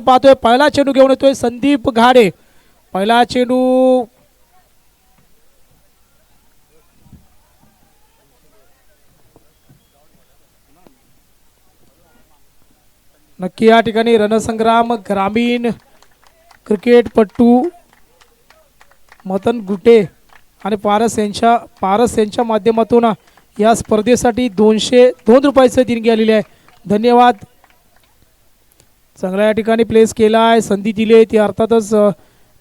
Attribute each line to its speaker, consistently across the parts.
Speaker 1: पाहतोय पहिला चेंडू घेऊन येतोय संदीप घाडे. पहिला चेंडू नक्की या ठिकाणी रणसंग्राम ग्रामीण क्रिकेटपटू मदन गुटे आणि पारस यांच्या माध्यमातून या स्पर्धेसाठी 202 रुपयाचे देणगी आलेली आहे. धन्यवाद. चांगला या ठिकाणी प्लेस केला आहे, संधी दिली ती अर्थातच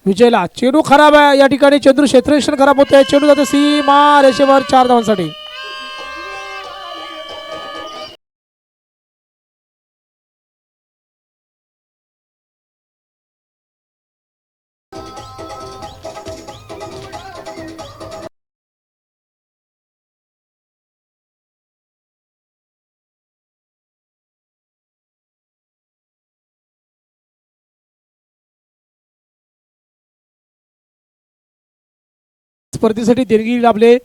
Speaker 1: विजयला. चेंडू खराब आहे या ठिकाणी, चेंडू क्षेत्ररक्षण खराब होत आहे. चेंडू जातो सीमा रेषेवर 4 धावांसाठी. स्पर्धेसाठी देणगी लाभले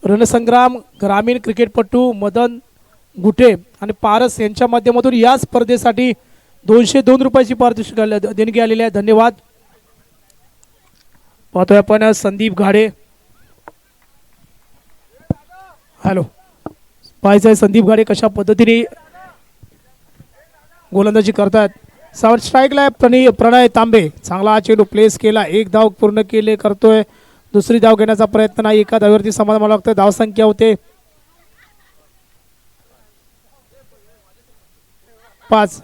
Speaker 1: रणसंग्राम ग्रामीण क्रिकेटपटू मदन गुटे आणि पारस यांच्या माध्यमातून या स्पर्धेसाठी 202 रुपयाची पारितोषिक देणगी आलेली आहे. धन्यवाद. पाहतोय आपण संदीप घाडे. हॅलो, पाहायचं आहे संदीप घाडे कशा पद्धतीने गोलंदाजी करतात. सावर स्ट्राईकला प्रणय तांबे. चांगला चेंडू प्लेस केला, 1 धाव पूर्ण केले करतोय. दुसरी धाव घेण्याचा प्रयत्न नाही, एका धावेवरती समाधान मला लागतं. धाव संख्या होते 5.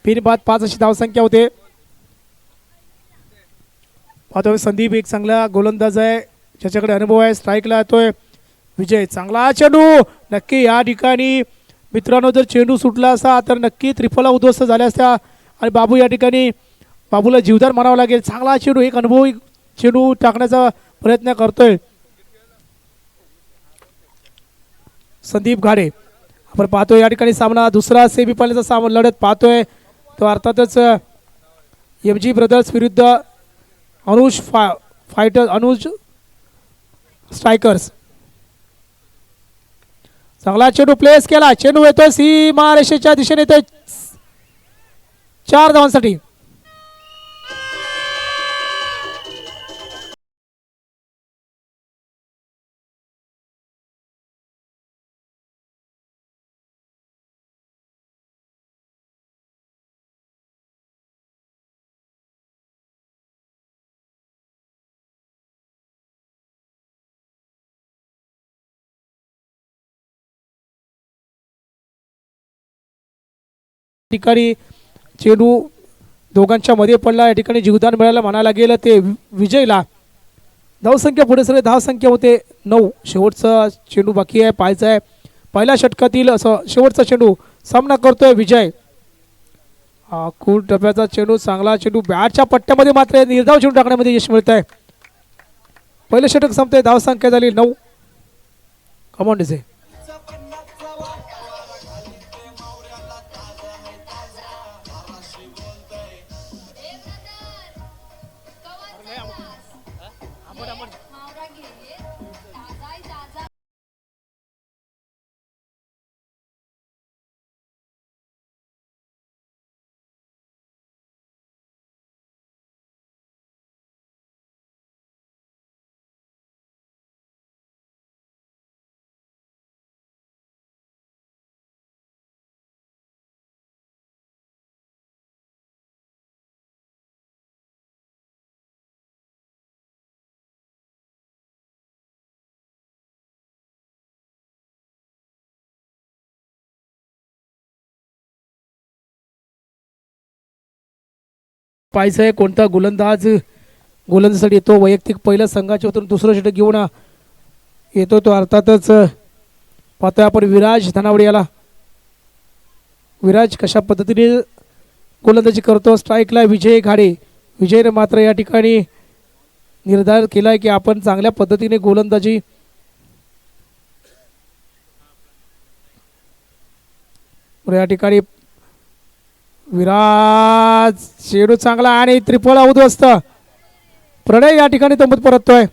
Speaker 1: पिन बाद 5 अशी धाव संख्या होते. पाहतोय संदीप एक चांगला गोलंदाज आहे, ज्याच्याकडे अनुभव आहे. स्ट्राईकला येतोय विजय. चांगला चेंडू. नक्की या ठिकाणी मित्रांनो जर चेंडू सुटला असता तर नक्की त्रिफला उद्ध्वस्त झाल्या असत्या आणि बाबू या ठिकाणी बाबूला जीवदार मानावं लागेल. चांगला चेंडू, एक अनुभवी चेंडू टाकण्याचा प्रयत्न करतोय संदीप घाडे. आपण पाहतोय या ठिकाणी सामना दुसरा सेमीफायनलचा सामना लढत पाहतोय तो अर्थातच MG ब्रदर्स विरुद्ध अनुज स्ट्रायकर्स. चांगला चेंडू प्लेस केला, चेंडू येतोय सीमा रेषेच्या दिशेने येतोय 4 धावांसाठी. ठिकाणी चेंडू दोघांच्या मध्ये पडला, या ठिकाणी जीवदान मिळालं म्हणायला गेलं ते विजयला. धावसंख्या पुढे सगळे धावसंख्या होते 9. शेवटचा चेंडू बाकी आहे, पाहायचा आहे पहिल्या षटकातील असं शेवटचा चेंडू सामना करतोय विजय. खूप टप्प्याचा चेंडू, चांगला चेंडू बॅटच्या पट्ट्यामध्ये मात्र निर्धाव चेंडू टाकण्यामध्ये यश मिळत आहे. पहिलं षटक संपतंय, धावसंख्या झाली 9. Come on DJ. पाहायचं आहे कोणता गोलंदाजीसाठी येतो. वैयक्तिक पहिल्या संघाच्या वरून दुसरं षटक घेऊन येतो तो अर्थातच पाहतोय आपण विराज धनावडे याला. विराज कशा पद्धतीने गोलंदाजी करतो. स्ट्राईकला विजय घाडे. विजयने मात्र या ठिकाणी निर्धार केलाय की आपण चांगल्या पद्धतीने गोलंदाजी या ठिकाणी विराज चेंडू चांगला आणि त्रिफळा उद्ध्वस्त. प्रणय या ठिकाणी तंबूत परततोय.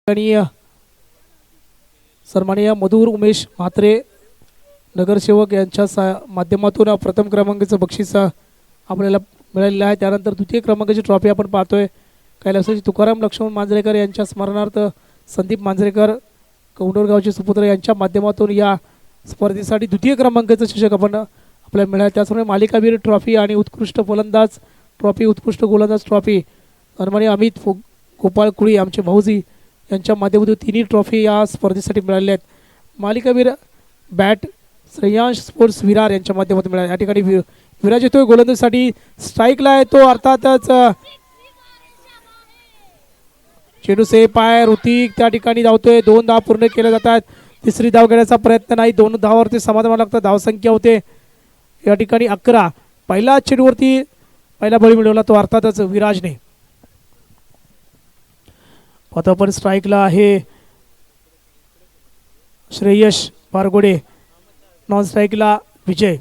Speaker 1: आणि सन्माननीय मधुर उमेश म्हात्रे नगरसेवक यांच्या माध्यमातून प्रथम क्रमांकाचं बक्षीस आपल्याला मिळालेलं आहे. त्यानंतर द्वितीय क्रमांकाची ट्रॉफी आपण पाहतोय कैलासवासी तुकाराम लक्ष्मण मांजरेकर यांच्या स्मरणार्थ संदीप मांजरेकर कौंडरगावचे सुपुत्र यांच्या माध्यमातून या स्पर्धेसाठी द्वितीय क्रमांकाचं चषक आपण आपल्याला मिळालं. त्याचप्रमाणे मालिकावीर ट्रॉफी आणि उत्कृष्ट फलंदाज ट्रॉफी उत्कृष्ट गोलंदाज ट्रॉफी सन्माननीय अमित गोपाळ कुळी आमचे भाऊजी यांच्या माध्यमातून तिन्ही ट्रॉफी या स्पर्धेसाठी मिळालेल्या आहेत. मालिकावीर बॅट श्रेयांश स्पोर्ट्स विरार यांच्या माध्यमातून मिळाले. या ठिकाणी विराज येतोय गोलंदाजीसाठी स्ट्राईकला आहे तो अर्थातच चेंडू सेफ आहे. ऋतिक त्या ठिकाणी धावतोय. 2 धाव पूर्ण केले जातात. तिसरी धाव घेण्याचा प्रयत्न नाही. 2 धावावरती समाधान लागतं. धावसंख्या होते या ठिकाणी 11. पहिला चेंडूवरती पहिला बळी मिळवला तो अर्थातच विराजने. आता आपण स्ट्राईकला आहे श्रेयश बारगोडे. नॉन स्ट्राईकला विजय.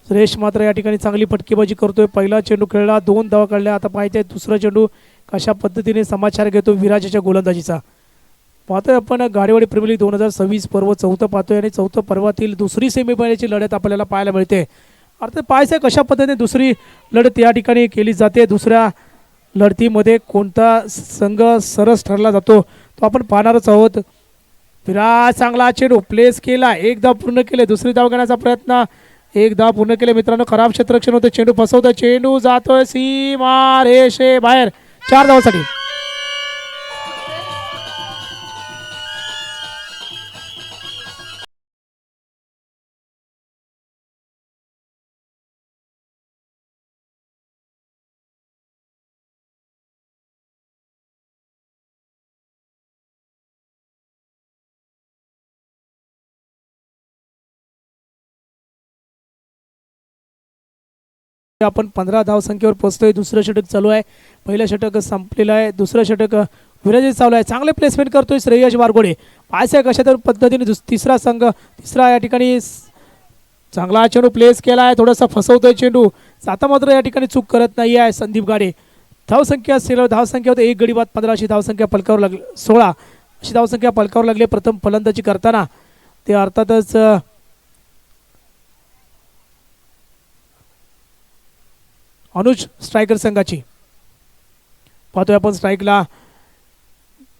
Speaker 1: श्रेयश मात्र या ठिकाणी चांगली फटकेबाजी करतोय. पहिला चेंडू खेळला 2 धावा काढल्या. आता पाहिजे दुसरा चेंडू कशा पद्धतीने समाचार घेतो विराजाच्या गोलंदाजीचा. पाहतोय आपण गाडीवाडी प्रीमियर लीग 2026 पर्व 4थं पाहतोय आणि 4थं पर्वातील दुसरी सेमीफायनलची लढत आपल्याला पाहायला मिळते. अर्थात पाहायचं कशा पद्धतीने दुसरी लढत या ठिकाणी केली जाते. दुसऱ्या लढतीमध्ये कोणता संघ सरस ठरला जातो तो आपण पाहणारच आहोत. विराज चांगला चेंडू प्लेस केला. 1 धाव पूर्ण केले. दुसरी धाव घेण्याचा प्रयत्न 1 धाव पूर्ण केले. मित्रांनो खराब क्षेत्ररक्षण होतं. चेंडू फसवतोय. चेंडू जातोय सीमा रेषे बाहेर 4 धावांसाठी. आपण 15 धावसंख्येवर पोहोचतोय. दुसरं षटक चालू आहे. पहिलं षटक संपलेलं आहे. दुसरं षटक विराज चालू आहे. चांगले प्लेसमेंट करतोय श्रेयश बारगोडे. पाहायचं कशा तर पद्धतीने तिसरा या ठिकाणी चांगला चेंडू प्लेस केला आहे. थोडासा फसवतोय चेंडू. आता मात्र या ठिकाणी चूक करत नाही आहे संदीप गाडे. धावसंख्या होते 1 गडी बाद 15 अशी धावसंख्या पलकावर लागली. 16 अशी धावसंख्या पलकावर लागली प्रथम फलंदाजी करताना. ते अर्थातच अनुज स्ट्रायकर संघाची. पाहतोय आपण स्ट्राईकला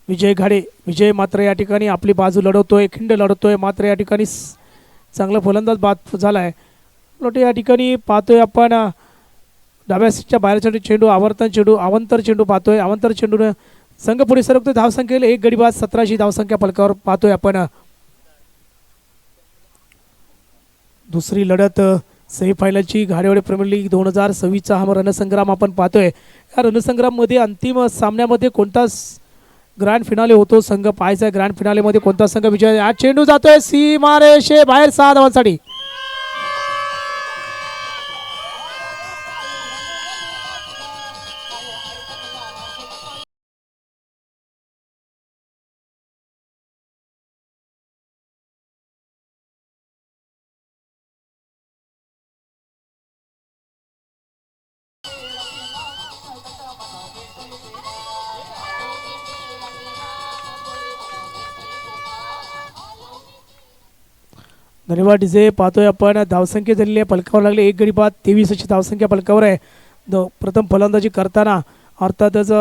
Speaker 1: विजय घाडे. विजय मात्र या ठिकाणी आपली बाजू लढवतोय. खिंड लढवतोय. मात्र या ठिकाणी चांगला फलंदाज बाद झाला आहे. लोटे या ठिकाणी पाहतोय आपण डाव्या सीटच्या बाहेरच्या चेंडू अवंतर चेंडू पाहतोय. अवंतर चेंडूने संघ पुढे सरकतोय. धावसंख्येला 1 गडी बाद 17ची धावसंख्या पलकावर पाहतोय आपण. दुसरी लढत सेमीफायनलची घाडेवाडी प्रीमियर लीग 2026चा हा रणसंग्राम आपण पाहतोय. या रणसंग्राममध्ये अंतिम सामन्यामध्ये कोणता ग्रँड फिनाले होतो संघ पाहायचा आहे. ग्रँड फिनालेमध्ये कोणता संघ विजय. हा चेंडू जातोय सीमारेषे बाहेर 6 धावांसाठी. धन्यवाद डीजे. पाहतोय आपण धावसंख्या झालेली आहे पलकावर लागले 1 गडी बाद 23 अशी धावसंख्या पलकावर आहे. प्रथम फलंदाजी करताना अर्थातच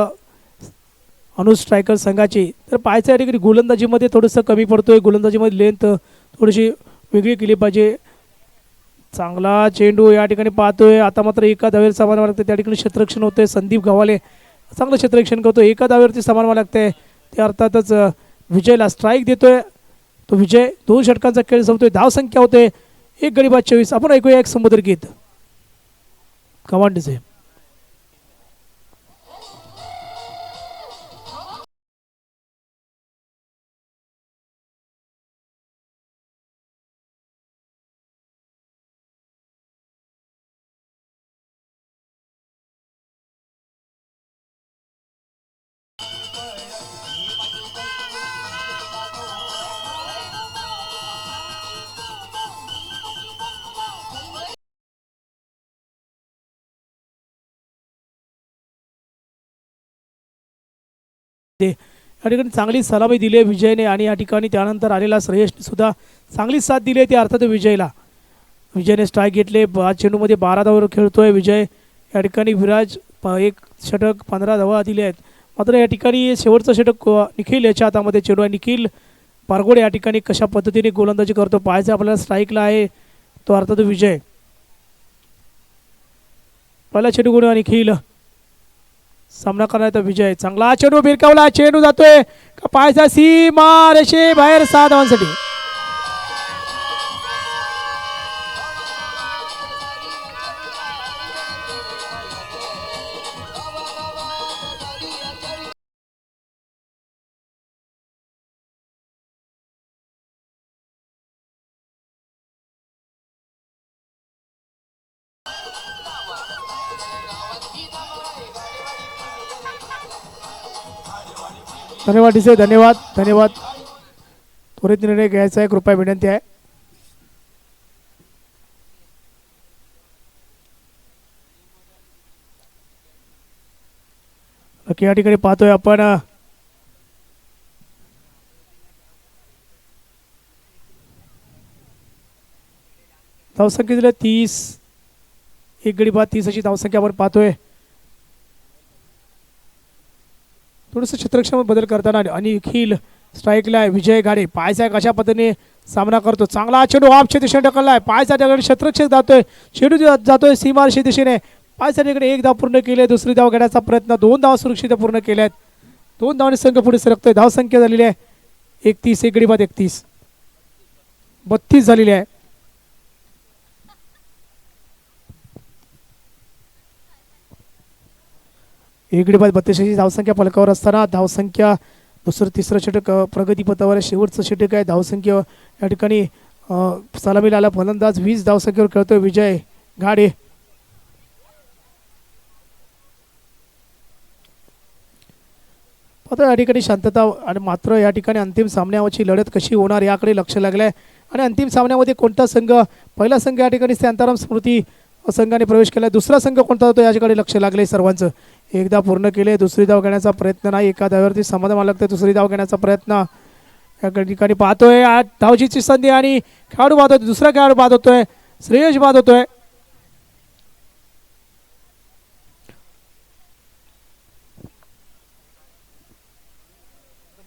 Speaker 1: अनुज स्ट्रायकर संघाची. तर पाहायचं या ठिकाणी गोलंदाजीमध्ये थोडंसं कमी पडतोय. गोलंदाजीमध्ये लेंथ थोडीशी वेगळी केली पाहिजे. चांगला चेंडू या ठिकाणी पाहतोय. आता मात्र एका धावेवर समाधान लागते. त्या ठिकाणी क्षेत्ररक्षण होते. संदीप गव्हाले चांगलं क्षेत्ररक्षण करतो. एका धावेवरती समाधान लागते. ते अर्थातच विजयला स्ट्राईक देतोय. तो विजय 2 षटकांचा खेळ संपतोय. धावसंख्या होते 1 गडी बाद 24. आपण ऐकूया एक समुद्र गीत कमांडचे. या ठिकाणी चांगली सलामी दिली आहे विजयने आणि या ठिकाणी त्यानंतर आलेला श्रेयसने सुद्धा चांगली साथ दिली आहे, ती अर्थात विजयला. विजयने स्ट्राईक घेतले. चेंडूमध्ये 12 धावांवर खेळतोय विजय. या ठिकाणी विराज एक षटक 15 धावा दिले आहेत. मात्र या ठिकाणी शेवटचं षटक निखिल याच्या हातामध्ये चेंडू आहे. निखिल पारगोडे या ठिकाणी कशा पद्धतीने गोलंदाजी करतो पाहायचं आपल्याला. स्ट्राईकला आहे तो अर्थात विजय. पहिला चेंडू गुण निखिल, सामना करण्याचा विजय. चांगला चेंडू भिरकावला, चेंडू जातोय का पाहायचा सीमा रेषे बाहेर 6 धावांसाठी. धन्यवाद डिसे, धन्यवाद धन्यवाद. त्वरित निर्णय घ्यायचा आहे कृपया विनंती आहे. या ठिकाणी पाहतोय आपण धावसंख्या दिल्या 30, एक गडी बाद 30 अशी धावसंख्या आपण पाहतोय. थोडंसं क्षेत्ररक्षणामध्ये बदल करताना आणि निखिल स्ट्राईकला आहे. विजय गाडे पायचा कशा पद्धतीने सामना करतो. चांगला चेंडू ऑफच्या दिशेने ढकलला आहे. पायचा ठिकाणी क्षेत्ररक्षक जातोय, चेंडू जातोय सीमारेषे दिशेने. पायच्या ठिकाणी 1 धाव पूर्ण केली, दुसरी धाव घेण्याचा प्रयत्न, 2 धाव सुरक्षित पूर्ण केल्यात. 2 धावांनी संघ पुढे सरकतोय. धावसंख्या झालेली आहे 31, एक गडी बाद 31, 32 झालेली आहे. एक गडी बाद 32 धावसंख्या फलकावर असताना धावसंख्या दुसरं तिसरं षटक प्रगतीपथावर शेवटचं षटक आहे. धावसंख्या या ठिकाणी सलामीला आला फलंदाज 20 धावसंख्येवर खेळतोय विजय घाडे. आता या ठिकाणी शांतता आणि मात्र या ठिकाणी अंतिम सामन्याची लढत कशी होणार याकडे लक्ष लागलं आहे. आणि अंतिम सामन्यामध्ये कोणता संघ, पहिला संघ या ठिकाणी शांताराम स्मृती संघाने प्रवेश केला, दुसरा संघ कोणता होतो याच्याकडे लक्ष लागले सर्वांचं. एकदा पूर्ण केले, दुसरी धाव घेण्याचा प्रयत्न नाही, एका धाव्यावरती समाधान लागतं, दुसरी धाव घेण्याचा प्रयत्न या ठिकाणी पाहतोय. 8 धावचीची संधी आणि खेळाडू बाद होतोय, दुसरा खेळाडू बाद होतोय, श्रेयस बाद होतोय.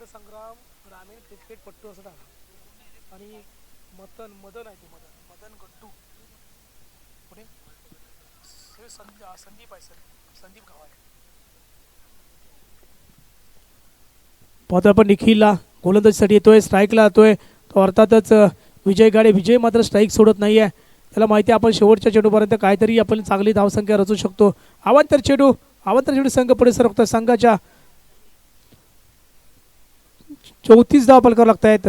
Speaker 1: संग्राम ग्रामीण क्रिकेट पट्टू असं आणि मदन आहे ते मदन गट्टू पुढे संदीप आहे, संदीप गावाले. पाहतो आपण निखिलला गोलंदाजीसाठी येतोय, स्ट्राईकला येतोय तो अर्थातच विजय गाडे. विजय मात्र स्ट्राईक सोडत नाही आहे, त्याला माहिती आहे आपण शेवटच्या चेंडूपर्यंत काहीतरी आपण चांगली धावसंख्या रचू शकतो. अवांतर चेंडू संघ पुढे सरकतो. संघाच्या 34 धावा पलकावर लागत आहेत.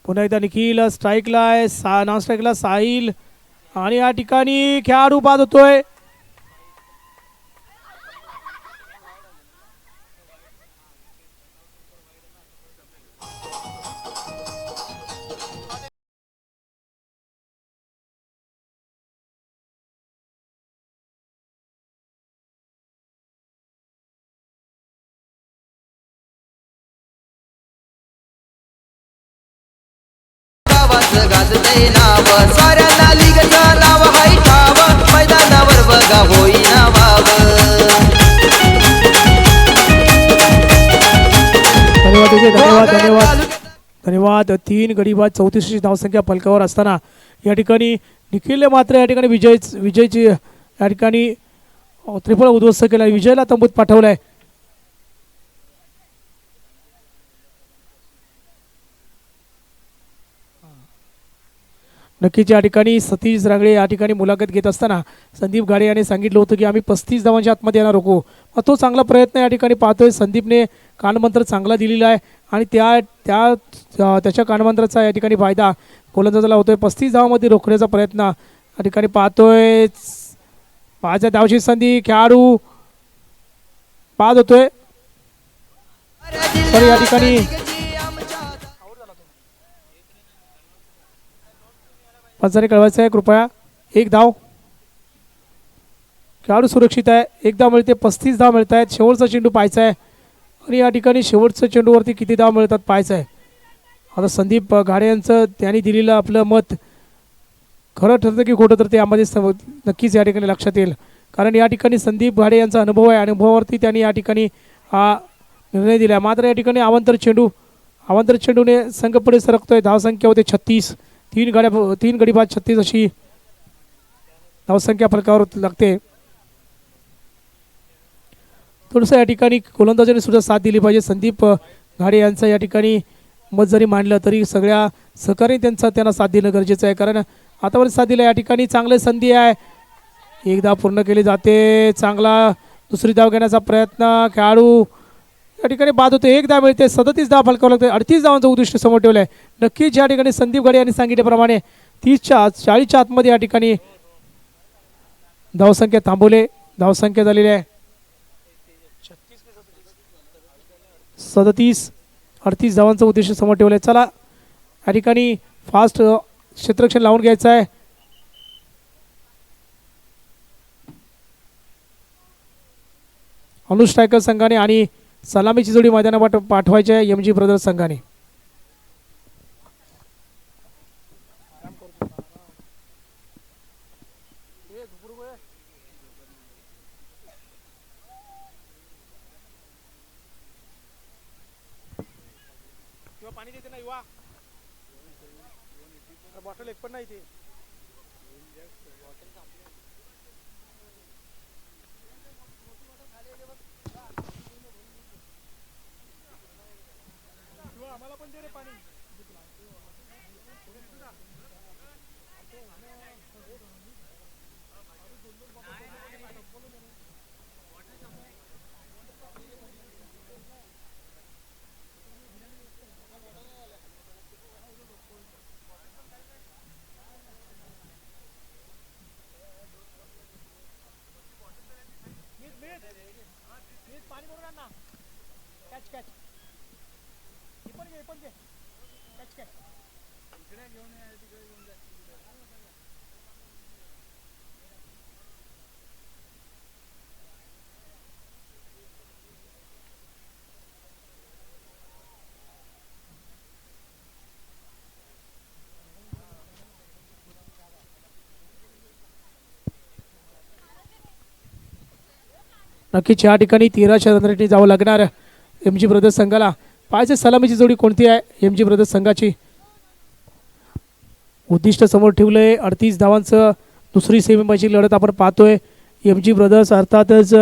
Speaker 1: पुन्हा एकदा निखिल स्ट्राईकला आहे, नॉन स्ट्राईकला साहिल आणि या ठिकाणी खेळाडू बाद होतोय.
Speaker 2: गाजते नाव साऱ्यांना लिगचं नाव हाय ठाव, मैदानावर बघा होईना वाव.
Speaker 1: धन्यवाद धन्यवाद धन्यवाद. 3 गडी बाद 34 धावसंख्या फलकावर असताना या ठिकाणी निखिलने मात्र या ठिकाणी विजयची या ठिकाणी त्रिफळ उद्ध्वस्त केला, विजयला तंबूत पाठवलाय. नक्कीच या ठिकाणी सतीश रांगडे या ठिकाणी मुलाखत घेत असताना संदीप गाडे यांनी सांगितलं होतं की आम्ही 35 धावांच्या आतमध्ये येणार नको. मग तो चांगला प्रयत्न या ठिकाणी पाहतोय. संदीपने कानमंत्र चांगला दिलेला आहे आणि त्याच्या कानमंत्राचा या ठिकाणी फायदा गोलंदाजाला होतोय. 35 धावांमध्ये रोखण्याचा प्रयत्न या ठिकाणी पाहतोय. 5 धावची संधी, खेळाडू बाद होतोय. तर या ठिकाणी पंचाने कळवायचं आहे कृपया. एक धाव. खेळाडू सुरक्षित आहे. एक धाव मिळते. 35 धाव मिळत आहेत. शेवटचा चेंडू पाहायचा आहे आणि या ठिकाणी शेवटच्या चेंडूवरती किती धाव मिळतात पाहायचं आहे. आता संदीप घाडे यांचं त्यांनी दिलेलं आपलं मत खरं ठरतं की खोटं तर ते यामध्ये नक्कीच या ठिकाणी लक्षात येईल. कारण या ठिकाणी संदीप घाडे यांचा अनुभव आहे. अनुभवावरती त्यांनी या ठिकाणी हा निर्णय दिला. मात्र या ठिकाणी अवांतर चेंडूने संघ पुढे सरकतोय. धावसंख्या होते 36. 3 गडी बाद 36 अशी धावसंख्या फलकावर लागते. थोडंसं या ठिकाणी गोलंदाजाने सुद्धा साथ दिली पाहिजे. संदीप घाडे यांचं या ठिकाणी मत जरी मांडलं तरी सगळ्या सहकारी त्यांना साथ देणं गरजेचं आहे. कारण आतापर्यंत साथ दिलं. या ठिकाणी चांगली संधी आहे. एक धाव पूर्ण केली जाते. चांगला दुसरी धाव घेण्याचा प्रयत्न. खेळाडू या ठिकाणी बाद होते. एक धाव मिळते. 37 धाव फलकावं लागते. 38 धावांचं उद्दिष्ट समोर ठेवलं आहे. नक्कीच या ठिकाणी संदीप घाडे यांनी सांगितल्याप्रमाणे 40च्या आतमध्ये या ठिकाणी धावसंख्या थांबवले. धावसंख्या झालेली आहे 37. 38 धावांचं उद्देश समोर ठेवलं आहे. चला या ठिकाणी फास्ट क्षेत्ररक्षण लावून घ्यायचं आहे. अनुस्ट्रायकर संघाने आणि सलामीची जोडी मैदानात पाठवायची आहे एमजी ब्रदर्स संघाने. पाणी देते ना युवा. बॉटल एक पण नाही ते. आम्हाला पण दे रे पाणी. पाणी भरून आण ना. Catch catch. पण घे कॅच कॅच. इकडे घेऊन या. तिकडे घेऊन जा. नक्कीच या ठिकाणी 13च्या रनरेटने जावं लागणार एमजी ब्रदर्स संघाला. पाहायचे सलामीची जोडी कोणती आहे एमजी ब्रदर्स संघाची. उद्दिष्ट समोर ठेवलंय 38 धावांचं. दुसरी सेमीची लढत आपण पाहतोय. एमजी ब्रदर्स अर्थातच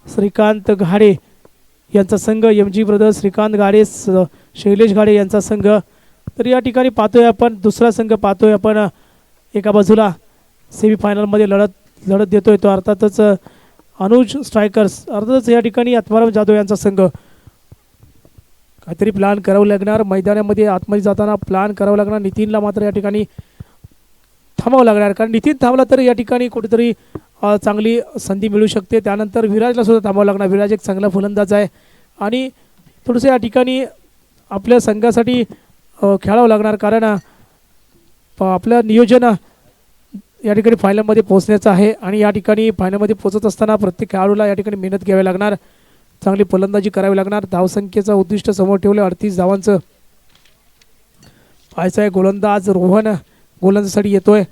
Speaker 1: श्रीकांत घाडे यांचा संघ. एमजी ब्रदर्स श्रीकांत घाडे शैलेश घाडे यांचा संघ. तर या ठिकाणी पाहतोय आपण दुसरा संघ पाहतोय आपण एका बाजूला सेमीफायनलमध्ये लढत देतोय तो अर्थातच अनुज स्ट्रायकर्स. अर्थातच या ठिकाणी आत्माराम जाधव यांचा संघ. काहीतरी प्लॅन करावं लागणार. मैदानामध्ये आतमध्ये जाताना प्लॅन करावं लागणार. नितीनला मात्र या ठिकाणी थांबावं लागणार. कारण नितीन थांबला तर या ठिकाणी कुठेतरी चांगली संधी मिळू शकते. त्यानंतर विराजला सुद्धा थांबावं लागणार. विराज एक चांगला फलंदाज आहे आणि थोडंसं या ठिकाणी आपल्या संघासाठी खेळावं लागणार. कारण आपलं नियोजन या ठिकाणी फायनलमध्ये पोहोचण्याचं आहे आणि या ठिकाणी फायनलमध्ये पोहोचत असताना प्रत्येक खेळाडूला या ठिकाणी मेहनत घ्यावी लागणार. चांगली फलंदाजी करावी लागणार. धावसंख्येचं उद्दिष्ट समोर ठेवलं 38 धावांचं. पाहायचं आहे गोलंदाज रोहन गोलंदाजीसाठी येतोय.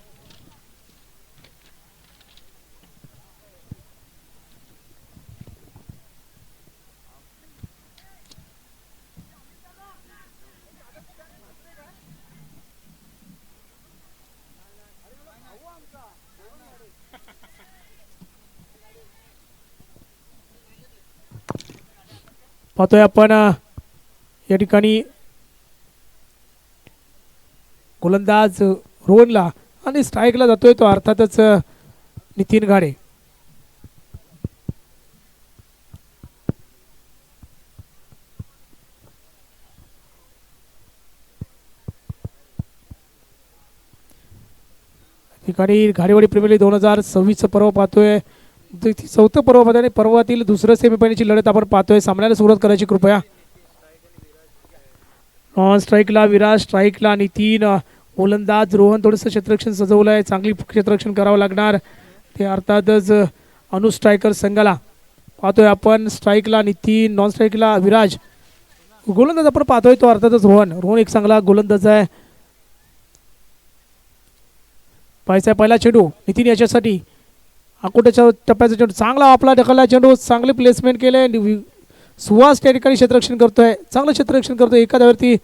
Speaker 1: पाहतोय आपण या ठिकाणी गोलंदाज रोहनला आणि स्ट्राईकला जातोय तो अर्थातच नितीन घाडे. ठिकाणी घाडेवाडी प्रीमियर लीग 2026 पर्व पाहतोय. चौथं पर्व पाहतोय. पर्वातील दुसरं सेमीफायनलची लढत आपण पाहतोय. सामन्याला सुरुवात करायची कृपया. नॉन स्ट्राईकला विराज, स्ट्राईकला नितीन, गोलंदाज रोहन थोडंसं क्षेत्ररक्षण सजवलं आहे, चांगली क्षेत्ररक्षण करावं लागणार. ते अर्थातच अनु स्ट्रायकर संघाला पाहतोय आपण. स्ट्राईकला नितीन, नॉन स्ट्राईकला विराज. गोलंदाज आपण पाहतोय तो अर्थातच रोहन. रोहन एक चांगला गोलंदाज आहे. पाहायचा पहिला चेंडू नितीन याच्यासाठी. आकोट्याच्या टप्प्याचा चेंडू चांगला आपला ढकलला चेंडू, चांगले प्लेसमेंट केले. सुहास त्या ठिकाणी क्षेत्ररक्षण करतोय, चांगलं क्षेत्ररक्षण करतोय. एका धावेवरती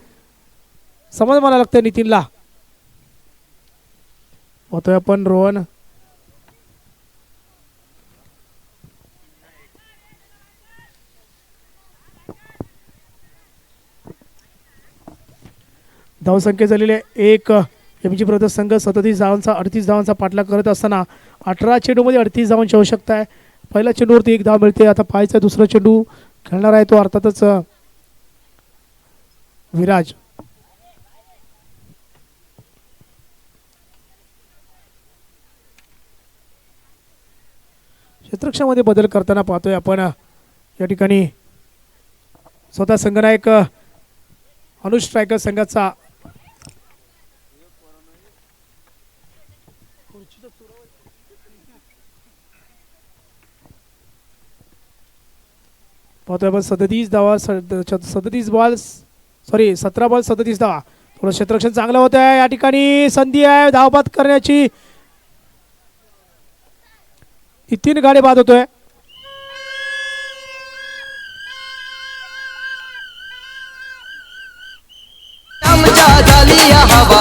Speaker 1: समाधान मानायला लागतंय नितीनला. पाहतोय आपण रोहन. धावसंख्या झालेले एक. एमजी ब्रदर्स संघ 37 धावांचा 38 धावांचा पाठलाग करत असताना 18 चेंडूमध्ये 38 धावांची आवश्यकता आहे. पहिल्या चेंडूवरती एक धाव मिळते. आता पाहायचा दुसरा चेंडू खेळणार आहे तो अर्थातच विराज. क्षेत्ररक्षणामध्ये बदल करताना पाहतोय आपण या ठिकाणी स्वतः संघनायक अनुज स्ट्रायकर संघाचा पाहतोय आपण 37 धावा 37 बॉल 17 बॉल 37 धावा. थोडं क्षेत्ररक्षण चांगलं होत आहे. या ठिकाणी संधी आहे धावबाद करण्याची. 3 गाडी बाद होतोय.
Speaker 2: आमच्या झाली या हवा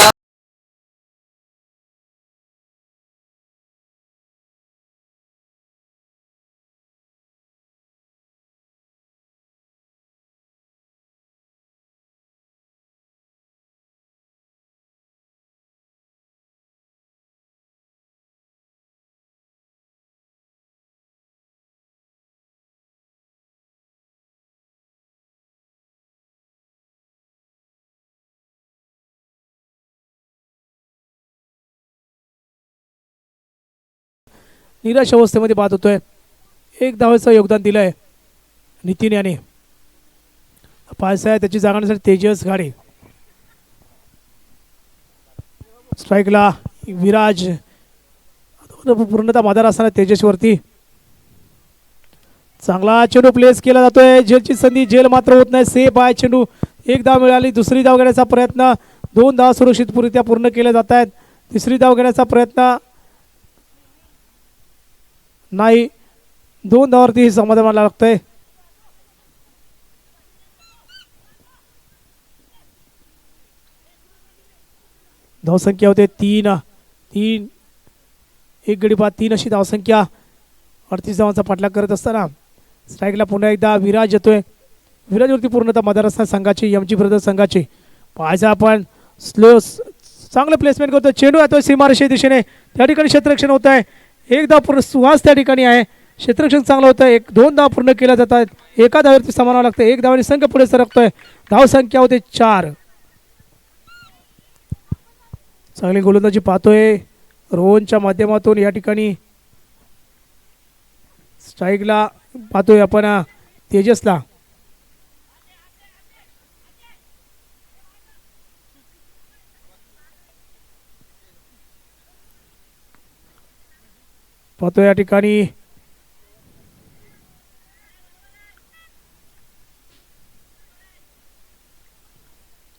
Speaker 1: निराश अवस्थेमध्ये बाद होतोय. एक धावेचं योगदान दिलंय नितीन याने. पाहायचं आहे त्याची जागा नसेल तेजस घाडे. स्ट्राईकला विराज. पूर्णतः मादार असताना तेजसवरती चांगला चेंडू प्लेस केला जातोय. झेलची संधी, झेल मात्र होत नाही. सेफ आहे चेंडू. एक धाव मिळाली. दुसरी धाव घेण्याचा प्रयत्न. 2 धाव सुरक्षितरित्या पूर्ण केले जात आहेत. तिसरी धाव घेण्याचा प्रयत्न नाही. 2 धावावरती समाधान मानायला लागतंय. धावसंख्या होते 3. एक गडी बाद 3 अशी धावसंख्या. 38 धावांचा पाठलाग करत असताना स्ट्राईकला पुन्हा एकदा विराज येतोय. विराजवरती पूर्णतः मदार असताना संघाची एमजी ब्रदर्स संघाची. पाहायचं आपण स्लो चांगलं प्लेसमेंट करतो. चेंडू येतोय सीमारेषे दिशेने. त्या ठिकाणी क्षेत्ररक्षण होत आहे. एक धाव पूर्ण सुहास त्या ठिकाणी आहे. क्षेत्ररक्षण चांगलं होतं. 2 धाव पूर्ण केल्या जात आहेत. एका धावेवरती समानावं लागतं. 1 धावाने संघ पुढे सरकतोय. धावसंख्या होते 4. चांगली गोलंदाजी पाहतोय रोहनच्या माध्यमातून. या ठिकाणी स्ट्राईकला पाहतोय आपण तेजसला. पाहतोय या ठिकाणी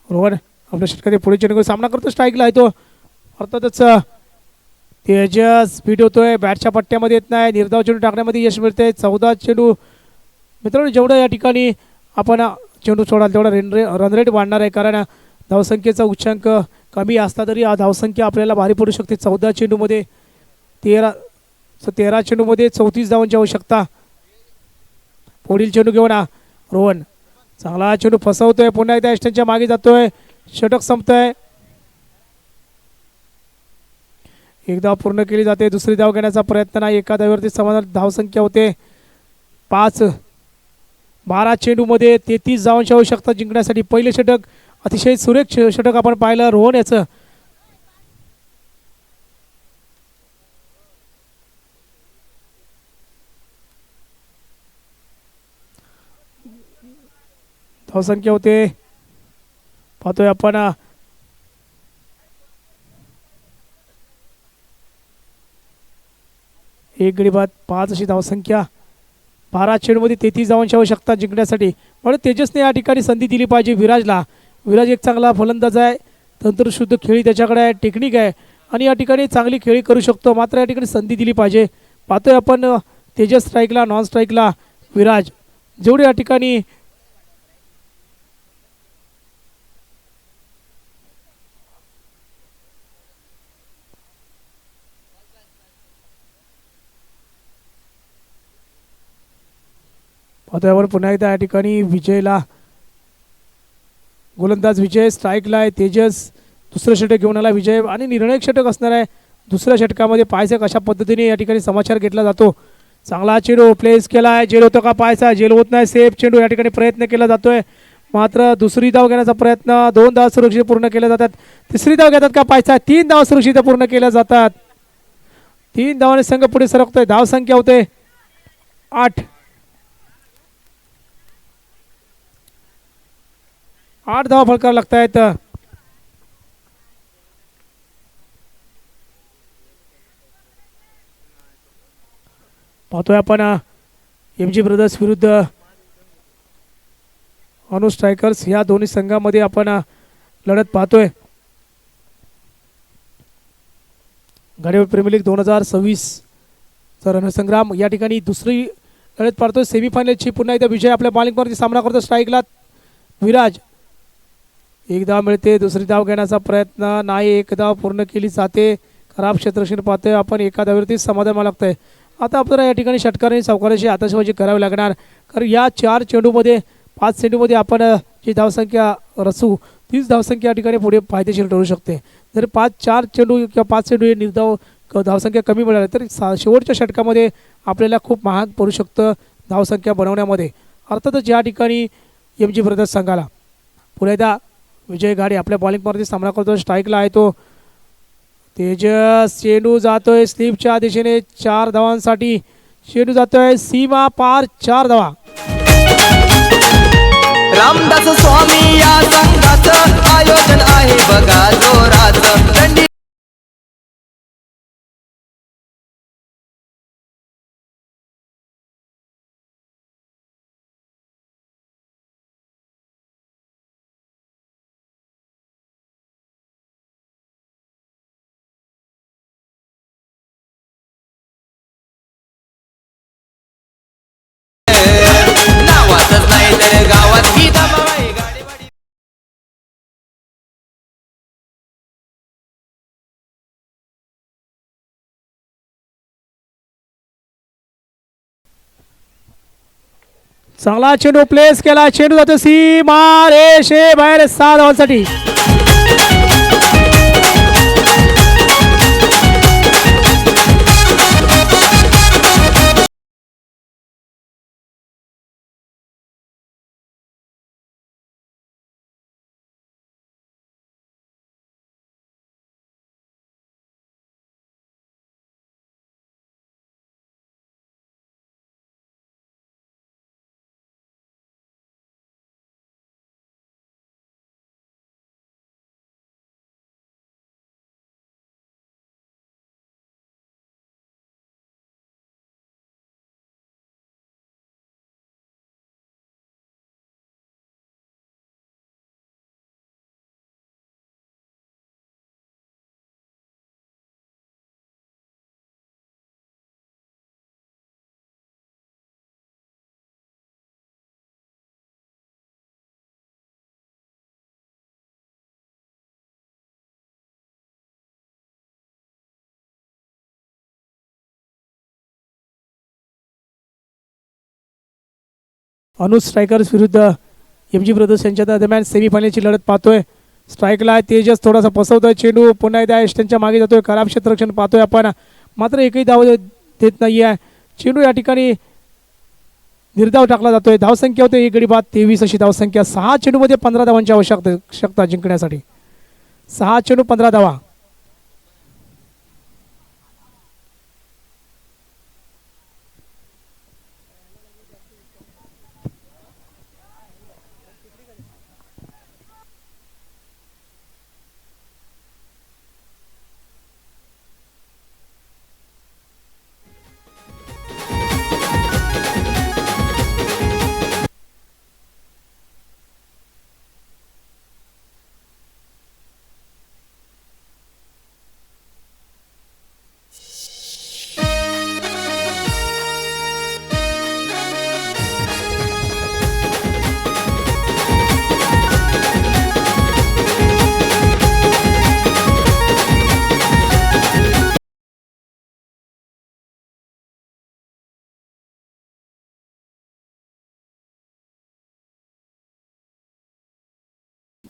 Speaker 1: रोहन आपल्या षटकातील पुढे चेंडू सामना करतो. स्ट्राईकला आहे तो अर्थातच तेजस स्पीड होतोय. बॅटच्या पट्ट्यामध्ये येत नाही. निर्धाव चेंडू टाकण्यामध्ये यश मिळते. 14 चेंडू. मित्रांनो जेवढं या ठिकाणी आपण चेंडू सोडाल तेवढा रन रेट वाढणार आहे. कारण धावसंख्येचा उच्चांक कमी असता तरी धावसंख्या आपल्याला भारी पडू शकते. 14 चेंडूमध्ये 13 चेंडूमध्ये 34 धावांची आवश्यकता. पुढील चेंडू घेऊन रोहन. चांगला चेंडू फसवतोय. पुन्हा एकदा एस्टनच्या मागे जातोय. षटक संपतंय. एक धाव पूर्ण केली जाते. दुसरी धाव घेण्याचा प्रयत्न नाही. एका धावेवरती समाधान. धावसंख्या होते 5. 12 चेंडूमध्ये 33 धावांची आवश्यकता जिंकण्यासाठी. पहिले षटक अतिशय सुरेख षटक आपण पाहिलं रोहन याचं. धावसंख्या होते पाहतोय आपण एक गडी बाद 5 अशी धावसंख्या. 12 चेंडूमध्ये 33 धावांची आवश्यकता जिंकण्यासाठी. म्हणून तेजसने या ठिकाणी संधी दिली पाहिजे विराजला. विराज एक चांगला फलंदाज आहे, तंत्रशुद्ध खेळी त्याच्याकडे आहे, टेक्निक आहे आणि या ठिकाणी चांगली खेळी करू शकतो. मात्र या ठिकाणी संधी दिली पाहिजे. पाहतोय आपण तेजस स्ट्राईकला, नॉन स्ट्राईकला विराज. जेवढे या ठिकाणी पाहतोय पुन्हा एकदा या ठिकाणी विजयला गोलंदाज विजय स्ट्राईकला आहे. तेजस दुसरं षटक घेऊन आला विजय आणि निर्णायक षटक असणार आहे. दुसऱ्या षटकामध्ये पायचा कशा पद्धतीने या ठिकाणी समाचार घेतला जातो. चांगला चेंडू प्लेस केला आहे. जेल होतो का पायचा? जेल होत नाही. सेफ चेंडू या ठिकाणी प्रयत्न केला जातोय. मात्र दुसरी धाव घेण्याचा प्रयत्न, 2 धाव सुरक्षित पूर्ण केल्या जातात. तिसरी धाव घेतात का पायचा? 3 धाव सुरक्षित पूर्ण केल्या जातात. 3 धावाने संघ पुढे सरकतोय. धाव संख्या होते 8. 8 धावा फलकार लागत आहेत. पाहतोय आपण MG ब्रदर्स विरुद्ध अनु स्ट्रायकर्स या दोन्ही संघामध्ये आपण लढत पाहतोय. गाडीवर प्रीमियर लीग 2026 चा रणसंग्राम या ठिकाणी दुसरी लढत पाहतोय. सेमीफायनलची पुन्हा एकदा विजय आपल्या बॉलिंगवरती सामना करतो. स्ट्राईकला विराज. एक धाव मिळते. दुसरी धाव घेण्याचा प्रयत्न नाही. एक धाव पूर्ण केली जाते. खराब क्षेत्ररक्षण पाहतोय आपण. एका धावेवरती समाधान मला लागतंय. आता आपल्याला या ठिकाणी षटकारांनी सावकाराची आतषबाजी करावी लागणार. कारण या 4 चेंडूमध्ये 5 चेंडूमध्ये आपण जी धावसंख्या रचू तीच धावसंख्या या ठिकाणी पुढे फायदेशीर ठरू शकते. जर 4 चेंडू किंवा 5 चेंडू हे निर्धाव धावसंख्या कमी मिळाली तर शेवटच्या षटकामध्ये आपल्याला खूप महाग पडू शकतं धावसंख्या बनवण्यामध्ये. अर्थातच या ठिकाणी MG ब्रदर्स संघाला पुढे एकदा विजय गाडी आपल्या बॉलिंगवरती सामना करतो. स्ट्राईकला आहे तो तेजस. चेंडू जातोय स्लिपच्या दिशेने 4 धावांसाठी. चेंडू जातोय सीमा पार 4 धावा.
Speaker 2: रामदास स्वामी या संघाचं आयोजन आहे बघा जोराचं. नावातच नाही तर गावात ही दबाव आहे गाडीवाडी.
Speaker 1: चांगला चेंडू प्लेस केला. चेंडू जातो सीमा रेषे बाहेर 6 धावांसाठी. अनुज स्ट्रायकर्स विरुद्ध MG ब्रदर्स यांच्या दरम्यान सेमीफायनलची लढत पाहतोय. स्ट्राईकला तेजस थोडासा फसवतोय. चेंडू पुन्हा एकदा एस्टनच्या मागे जातोय. खराब क्षेत्ररक्षण पाहतोय आपण. मात्र एकही धाव देत नाही आहे. चेंडू या ठिकाणी निर्धाव टाकला जातोय. धावसंख्या होते 1 गडी बाद 23 अशी धावसंख्या. 6 चेंडूमध्ये 15 धावांची आवश्यकता जिंकण्यासाठी. 6 चेंडू 15 धावा.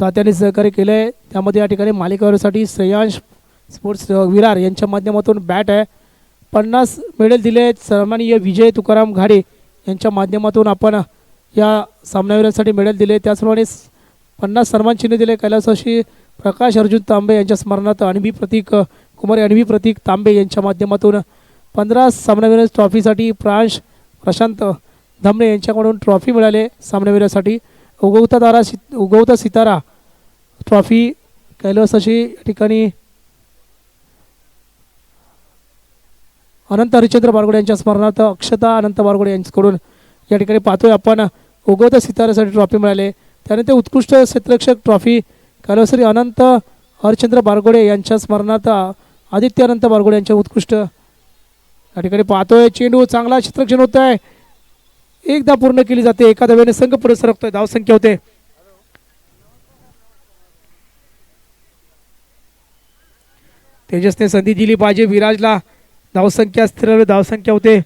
Speaker 1: तात्याने सहकार्य केलं आहे. त्यामध्ये या ठिकाणी मालिकावरसाठी श्रेयांश स्पोर्ट्स विरार यांच्या माध्यमातून बॅट आहे. 50 मेडल दिले आहेत. सन्माननीय विजय तुकाराम घाडे यांच्या माध्यमातून आपण या सामन्यावीरांसाठी मेडल दिले. त्याचप्रमाणे 50 सन्मान चिन्ह दिले कैलासवासी प्रकाश अर्जुन तांबे यांच्या स्मरणार्थ अणवी प्रतीक कुमारी अणवी प्रतीक तांबे यांच्या माध्यमातून 15 सामनावीर ट्रॉफीसाठी प्रशांत धामणे यांच्याकडून ट्रॉफी मिळाले. सामनावीरासाठी उगवता सितारा ट्रॉफी कैलासवासी या ठिकाणी अनंत हरिश्चंद्र बारगोडे यांच्या स्मरणार्थ अक्षता अनंत बारगोडे यांच्याकडून या ठिकाणी पाहतोय आपण उगवता सितारासाठी ट्रॉफी मिळाले. त्यानंतर उत्कृष्ट क्षेत्ररक्षक ट्रॉफी कैलासवासी अनंत हरिश्चंद्र बारगोडे यांच्या स्मरणार्थ आदित्य अनंत बारगोडे यांच्या उत्कृष्ट या ठिकाणी पाहतोय. चेंडू चांगला क्षेत्ररक्षण होत आहे. एकदा पूर्ण केली जाते. एका धावेने संघ पुढे सरकतोय. धावसंख्या होते तेजसने संधी दिली पाहिजे विराजला. धावसंख्या स्थिर धावसंख्या होते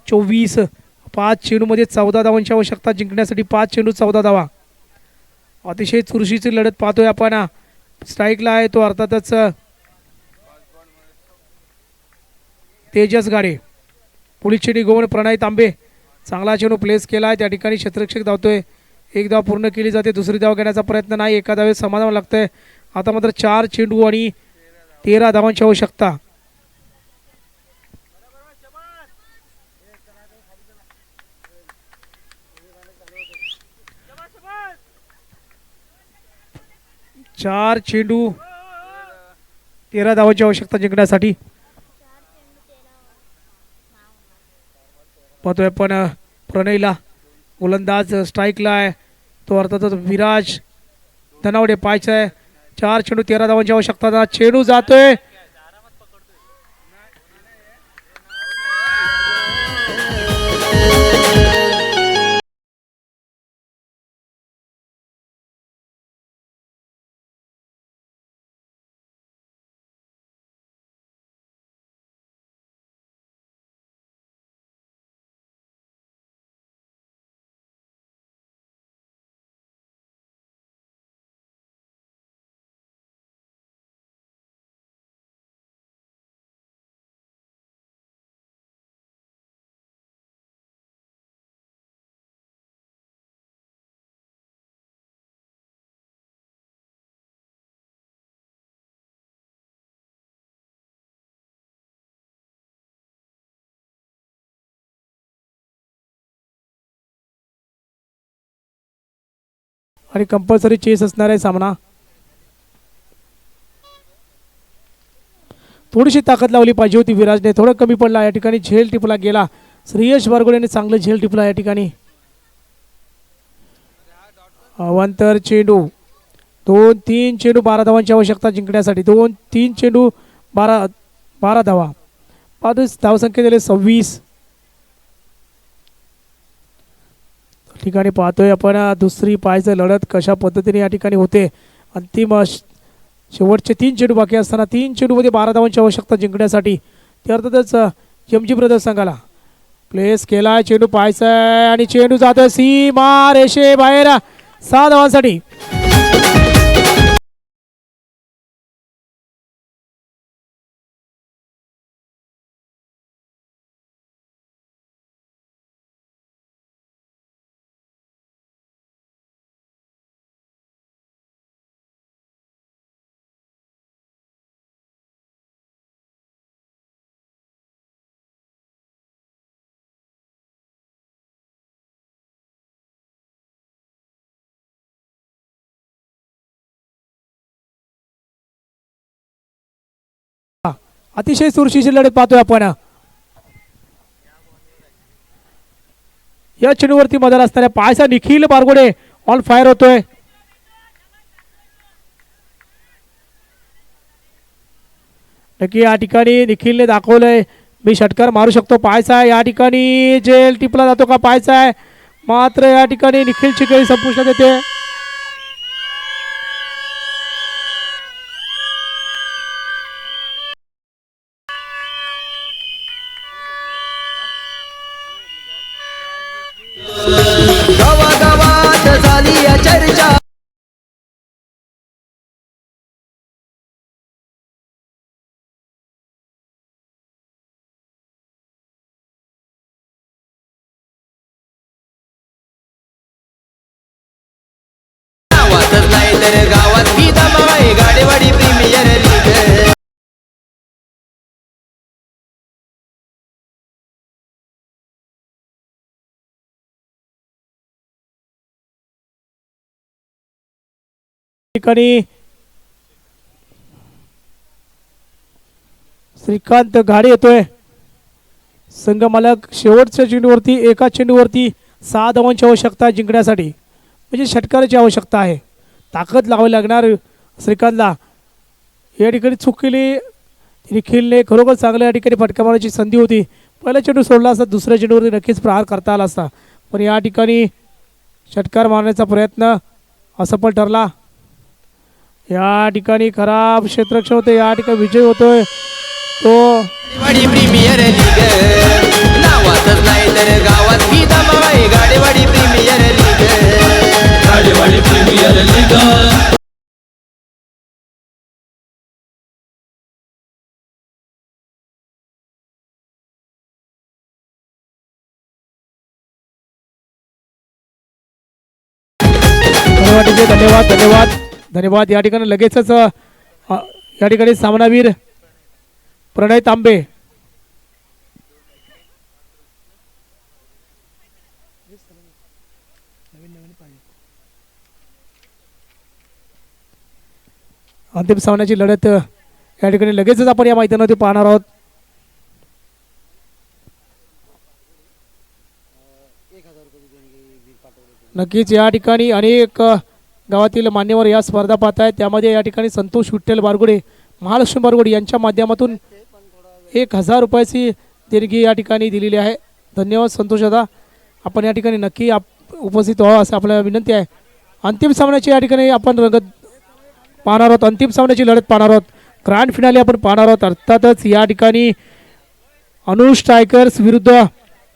Speaker 1: 24. 5 चेंडूमध्ये 14 धावांची आवश्यकता जिंकण्यासाठी. 5 चेंडू 14 धावा. अतिशय चुरशीची लढत पाहतोय आपण. स्ट्राईकला आहे तो अर्थातच तेजस गाडे. पुढील चेंडू गोवन प्रणय तांबे. चांगला चेंडू प्लेस केला आहे. त्या ठिकाणी क्षेत्ररक्षक धावतोय. एक धाव पूर्ण केली जाते. दुसरी धाव घेण्याचा प्रयत्न नाही. एका धावेत समाधान लागतंय. आता मात्र 4 चेंडू आणि 13 धावांची आवश्यकता. चार चेंडू 13 धावांची आवश्यकता जिंकण्यासाठी. पाहतोय पण प्रणयला गोलंदाज स्ट्राईकला आहे तो अर्थातच विराज धनावडे पाहायचा आहे. 4 चेंडू 13 धावांची आवश्यकता. चेंडू जातोय आणि कंपल्सरी चेस असणार आहे सामना. थोडीशी ताकद लावली पाहिजे होती विराजने. थोडं कमी पडला. या ठिकाणी झेल टिपला गेला. श्रेयश बारगोडेने चांगलं झेल टिपला या ठिकाणी. अवांतर चेंडू 2-3 चेंडू 12 धावांची आवश्यकता जिंकण्यासाठी. 2-3 चेंडू 12 धावा. 5 धावसंख्या दिले 26. ठिकाणी पाहतोय आपण दुसरी पायचं लढत कशा पद्धतीने या ठिकाणी होते. अंतिम शेवटचे 3 चेंडू बाकी असताना 3 चेंडूमध्ये 12 धावांची आवश्यकता जिंकण्यासाठी. ते अर्थातच एमजी ब्रदर्स संघाला प्लेस केला. चेंडू पाहायचा आहे आणि चेंडू जातोय सीमा रेषे बाहेर 6 धावांसाठी. अतिशय चुरशीची लढत पाहतोय आपण. या चेंडूवरती मदर असणाऱ्या पायचा निखिल बारगोडे ऑन फायर होतोय. नक्की या ठिकाणी निखिलने दाखवलंय मी षटकार मारू शकतो. पायचा या ठिकाणी जेल टिपला जातो का पायचा आहे. मात्र या ठिकाणी निखिलची खेळी संपुष्टात येते.
Speaker 2: गावागावात झाली या चर्चा. नावातच नाही तर गावात ही धमाल आहे गाडेवाडी प्रीमियर लीग.
Speaker 1: ठिकाणी श्रीकांत घाडे येतोय. संघ मालक शेवटच्या चेंडूवरती एका चेंडूवरती 6 धावांची आवश्यकता जिंकण्यासाठी, म्हणजे षटकाराची आवश्यकता आहे. ताकद लावावी लागणार श्रीकांतला. या ठिकाणी चूक केली निखिलने, खरोखर चांगल्या या ठिकाणी फटका मारण्याची संधी होती. पहिला चेंडू सोडला असता दुसऱ्या चेंडूवरती नक्कीच प्रहार करता आला असता, पण या ठिकाणी षटकार मारण्याचा प्रयत्न असफल ठरला. या ठिकाणी खराब क्षेत्ररक्षण होते. या ठिकाणी विजय होतोय तो
Speaker 2: गाडेवाडी प्रीमियर लीग. नावातच नाही तर गावात ही धमाल आहे Gadewadi premier league.
Speaker 3: Gadewadi premier league.
Speaker 1: धन्यवाद धन्यवाद धन्यवाद. या ठिकाणी लगेचच या ठिकाणी सामनावीर प्रणय तांबे अंतिम सामन्याची लढत या ठिकाणी लगेचच आपण या मैदानामध्ये पाहणार आहोत. नक्कीच या ठिकाणी अनेक गावातील मान्यवर या स्पर्धा पाहत आहेत. त्यामध्ये या ठिकाणी संतोष विठ्ठल बारगुडे, महालक्ष्मी बारगुडे यांच्या माध्यमातून 1000 रुपयाची देणगी या ठिकाणी दिलेली आहे. धन्यवाद संतोष दादा, आपण या ठिकाणी नक्की उपस्थित व्हावं असं आपल्याला विनंती आहे. अंतिम सामन्याची या ठिकाणी आपण रंगत पाहणार आहोत. अंतिम सामन्याची लढत पाहणार आहोत. ग्रँड फिनाले आपण पाहणार आहोत. अर्थातच या ठिकाणी अनुष टायगर्स विरुद्ध